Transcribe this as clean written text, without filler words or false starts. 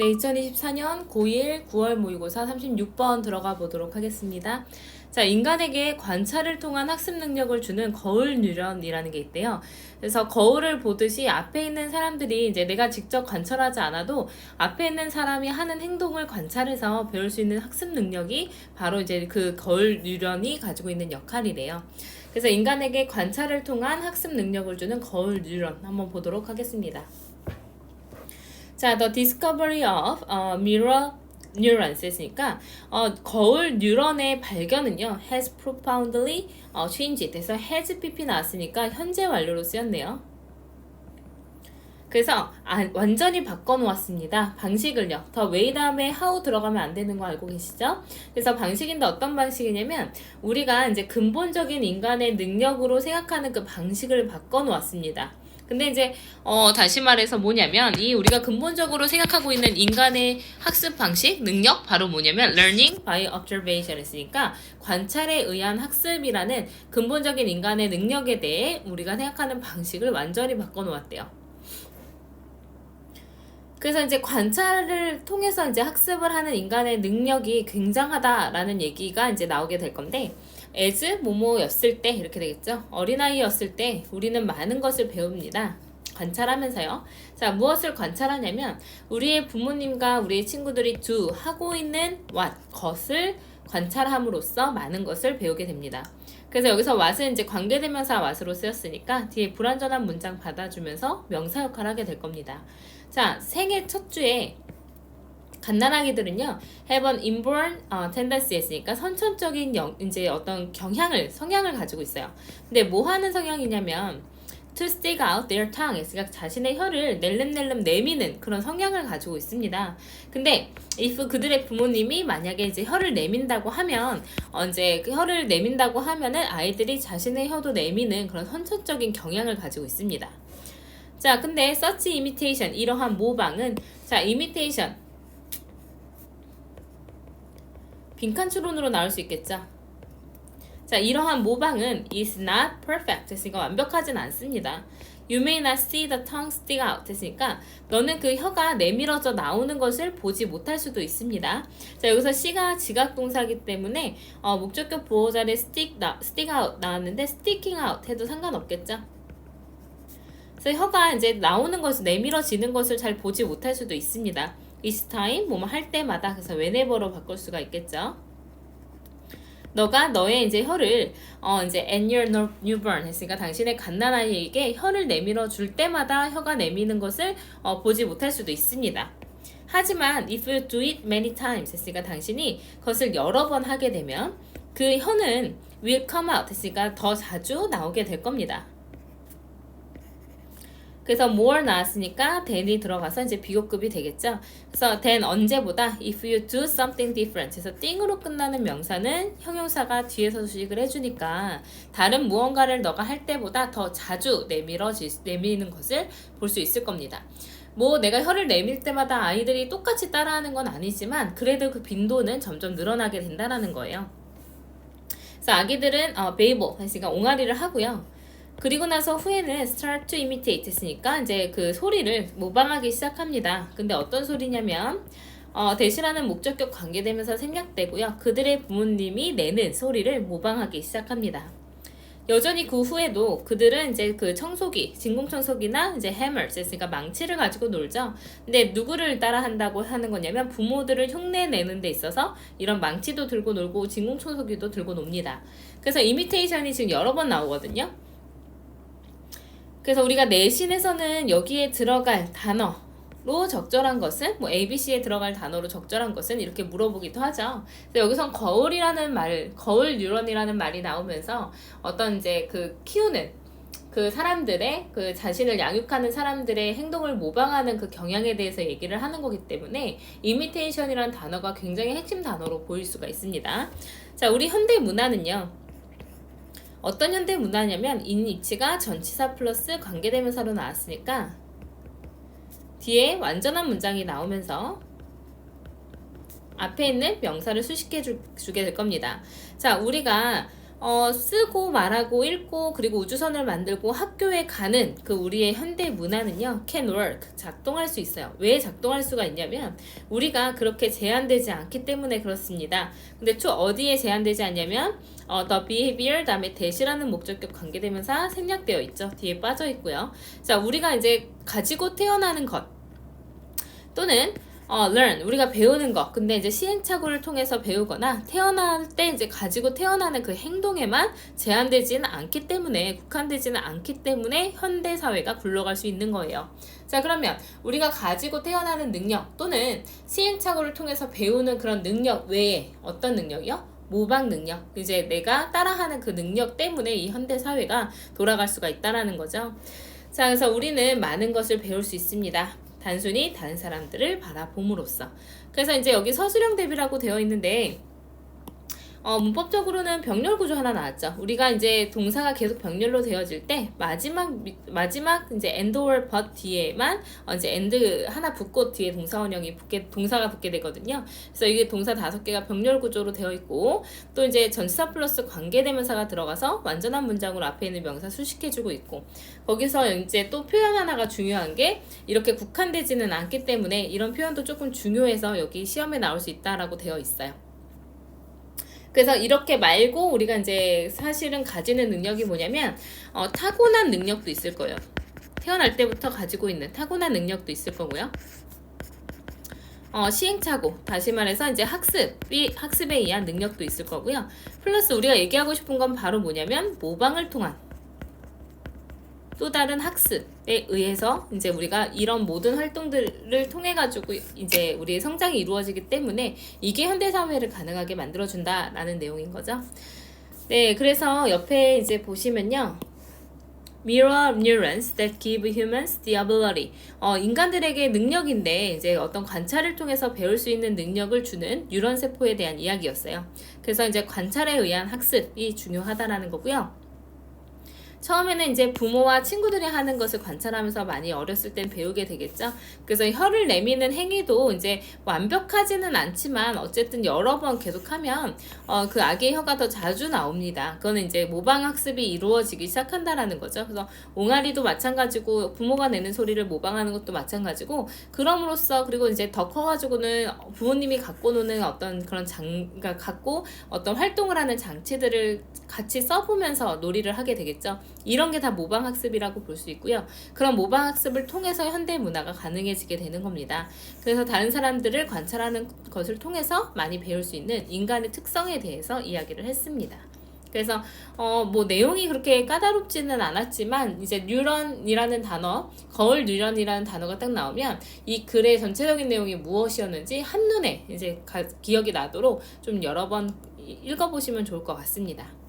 네, 2024년 고1 9월 모의고사 36번 들어가 보도록 하겠습니다. 자, 인간에게 관찰을 통한 학습 능력을 주는 거울 뉴런이라는 게 있대요. 그래서 거울을 보듯이 앞에 있는 사람들이 이제 내가 직접 관찰하지 않아도 앞에 있는 사람이 하는 행동을 관찰해서 배울 수 있는 학습 능력이 바로 이제 그 거울 뉴런이 가지고 있는 역할이래요. 그래서 인간에게 관찰을 통한 학습 능력을 주는 거울 뉴런 한번 보도록 하겠습니다. 자, the discovery of mirror neurons 했으니까 거울 뉴런의 발견은요 has profoundly changed. 그래서 has pp 나왔으니까 현재 완료로 쓰였네요. 그래서 완전히 바꿔놓았습니다. 방식을요. 더 way 다음에 how 들어가면 안 되는 거 알고 계시죠? 그래서 방식인데 어떤 방식이냐면 우리가 이제 근본적인 인간의 능력으로 생각하는 그 방식을 바꿔놓았습니다. 근데 이제 다시 말해서 뭐냐면 이 우리가 근본적으로 생각하고 있는 인간의 학습 방식, 능력 바로 뭐냐면 learning by observation 했으니까 관찰에 의한 학습이라는 근본적인 인간의 능력에 대해 우리가 생각하는 방식을 완전히 바꿔놓았대요. 그래서 이제 관찰을 통해서 이제 학습을 하는 인간의 능력이 굉장하다라는 얘기가 이제 나오게 될 건데 as 뭐뭐였을 때 이렇게 되겠죠. 어린아이였을 때 우리는 많은 것을 배웁니다. 관찰하면서요. 자, 무엇을 관찰하냐면 우리의 부모님과 우리의 친구들이 do 하고 있는 what 것을 관찰함으로써 많은 것을 배우게 됩니다. 그래서 여기서 what은 이제 관계대명사 what으로 쓰였으니까 뒤에 불완전한 문장 받아주면서 명사 역할을 하게 될 겁니다. 자, 생애 첫 주에 갓난아기들은요, have an inborn tendency 했으니까 선천적인 이제 어떤 성향을 가지고 있어요. 근데 뭐 하는 성향이냐면, to stick out their tongue 했으니까 자신의 혀를 낼름낼름 내미는 그런 성향을 가지고 있습니다. 근데 if 그들의 부모님이 만약에 이제 혀를 내민다고 하면, 이제 그 혀를 내민다고 하면은 아이들이 자신의 혀도 내미는 그런 선천적인 경향을 가지고 있습니다. 자, 근데 such imitation 이러한 모방은 자, imitation 빈칸 추론으로 나올 수 있겠죠. 자, 이러한 모방은 is not perfect 했으니까 완벽하진 않습니다. You may not see the tongue stick out 했으니까 너는 그 혀가 내밀어져 나오는 것을 보지 못할 수도 있습니다. 자, 여기서 C가 지각동사이기 때문에 목적격 보호자리 stick out 나왔는데 sticking out 해도 상관없겠죠. 그래서 혀가 이제 나오는 것을 내밀어지는 것을 잘 보지 못할 수도 있습니다. Each time 뭐뭐 할 때마다 그래서 whenever로 바꿀 수가 있겠죠. 너가 너의 이제 혀를 이제 and your newborn 했으니까 당신의 갓난아이에게 혀를 내밀어 줄 때마다 혀가 내미는 것을 보지 못할 수도 있습니다. 하지만 if you do it many times 했으니까 당신이 그것을 여러 번 하게 되면 그 혀는 will come out 했으니까 더 자주 나오게 될 겁니다. 그래서 more 나왔으니까 than이 들어가서 이제 비교급이 되겠죠. 그래서 than 언제보다 if you do something different. 그래서 띵으로 끝나는 명사는 형용사가 뒤에서 수식을 해주니까 다른 무언가를 너가 할 때보다 더 자주 내미는 것을 볼 수 있을 겁니다. 뭐 내가 혀를 내밀 때마다 아이들이 똑같이 따라하는 건 아니지만 그래도 그 빈도는 점점 늘어나게 된다는 거예요. 그래서 아기들은 babble 했으니까 옹알이를 하고요. 그리고 나서 후에는 start to imitate 했으니까 이제 그 소리를 모방하기 시작합니다. 근데 어떤 소리냐면 대신하는 목적격 관계되면서 생략되고요. 그들의 부모님이 내는 소리를 모방하기 시작합니다. 여전히 그 후에도 그들은 이제 그 청소기, 진공청소기나 이제 hammers 했으니까 망치를 가지고 놀죠. 근데 누구를 따라한다고 하는 거냐면 부모들을 흉내내는 데 있어서 이런 망치도 들고 놀고 진공청소기도 들고 놉니다. 그래서 imitation이 지금 여러 번 나오거든요. 그래서 우리가 내신에서는 여기에 들어갈 단어로 적절한 것은 뭐 ABC에 들어갈 단어로 적절한 것은 이렇게 물어보기도 하죠. 그래서 여기선 거울 뉴런이라는 말이 나오면서 어떤 이제 그 키우는 그 사람들의 그 자신을 양육하는 사람들의 행동을 모방하는 그 경향에 대해서 얘기를 하는 거기 때문에 imitation이라는 단어가 굉장히 핵심 단어로 보일 수가 있습니다. 자, 우리 현대 문화는요. 어떤 현대 문화냐면 in 입치가 전치사 플러스 관계대명사로 나왔으니까 뒤에 완전한 문장이 나오면서 앞에 있는 명사를 수식해 주게 될 겁니다. 자, 우리가 쓰고 말하고 읽고 그리고 우주선을 만들고 학교에 가는 그 우리의 현대 문화는요, can work, 작동할 수 있어요. 왜 작동할 수가 있냐면 우리가 그렇게 제한되지 않기 때문에 그렇습니다. 근데 어디에 제한되지 않냐면 the behavior 다음에 that이라는 목적격 관계대명사 생략되어 있죠. 뒤에 빠져 있고요. 자, 우리가 이제 가지고 태어나는 것 또는 learn, 우리가 배우는 거. 근데 이제 시행착오를 통해서 배우거나 태어날 때 이제 가지고 태어나는 그 행동에만 제한되지는 않기 때문에, 국한되지는 않기 때문에 현대 사회가 굴러갈 수 있는 거예요. 자, 그러면 우리가 가지고 태어나는 능력 또는 시행착오를 통해서 배우는 그런 능력 외에 어떤 능력이요? 모방 능력. 이제 내가 따라하는 그 능력 때문에 이 현대 사회가 돌아갈 수가 있다라는 거죠. 자, 그래서 우리는 많은 것을 배울 수 있습니다. 단순히 다른 사람들을 바라봄으로써. 그래서 이제 여기 서술형 대비라고 되어 있는데 문법적으로는 병렬 구조 하나 나왔죠. 우리가 이제 동사가 계속 병렬로 되어질 때 마지막 이제 and or but 뒤에만 이제 and 하나 붙고 뒤에 동사가 붙게 되거든요. 그래서 이게 동사 5개가 병렬 구조로 되어 있고 또 이제 전치사 플러스 관계대명사가 들어가서 완전한 문장으로 앞에 있는 명사 수식해주고 있고 거기서 이제 또 표현 하나가 중요한 게 이렇게 국한되지는 않기 때문에 이런 표현도 조금 중요해서 여기 시험에 나올 수 있다라고 되어 있어요. 그래서 이렇게 말고 우리가 이제 사실은 가지는 능력이 뭐냐면 타고난 능력도 있을 거예요. 태어날 때부터 가지고 있는 타고난 능력도 있을 거고요. 시행착오, 다시 말해서 이제 학습에 의한 능력도 있을 거고요. 플러스 우리가 얘기하고 싶은 건 바로 뭐냐면 모방을 통한 또 다른 학습에 의해서 이제 우리가 이런 모든 활동들을 통해 가지고 이제 우리의 성장이 이루어지기 때문에 이게 현대 사회를 가능하게 만들어준다라는 내용인 거죠. 네, 그래서 옆에 이제 보시면요. Mirror neurons that give humans the ability. 인간들에게 능력인데 이제 어떤 관찰을 통해서 배울 수 있는 능력을 주는 뉴런 세포에 대한 이야기였어요. 그래서 이제 관찰에 의한 학습이 중요하다라는 거고요. 처음에는 이제 부모와 친구들이 하는 것을 관찰하면서 많이 어렸을 땐 배우게 되겠죠. 그래서 혀를 내미는 행위도 이제 완벽하지는 않지만 어쨌든 여러 번 계속하면 그 아기의 혀가 더 자주 나옵니다. 그거는 이제 모방 학습이 이루어지기 시작한다라는 거죠. 그래서 옹알이도 마찬가지고 부모가 내는 소리를 모방하는 것도 마찬가지고 그럼으로써 그리고 이제 더 커가지고는 부모님이 갖고 노는 어떤 그런 그러니까 갖고 어떤 활동을 하는 장치들을 같이 써보면서 놀이를 하게 되겠죠. 이런 게 다 모방학습이라고 볼 수 있고요. 그런 모방학습을 통해서 현대 문화가 가능해지게 되는 겁니다. 그래서 다른 사람들을 관찰하는 것을 통해서 많이 배울 수 있는 인간의 특성에 대해서 이야기를 했습니다. 그래서 뭐 내용이 그렇게 까다롭지는 않았지만 이제 뉴런이라는 단어, 거울 뉴런이라는 단어가 딱 나오면 이 글의 전체적인 내용이 무엇이었는지 한눈에 이제 기억이 나도록 좀 여러 번 읽어보시면 좋을 것 같습니다.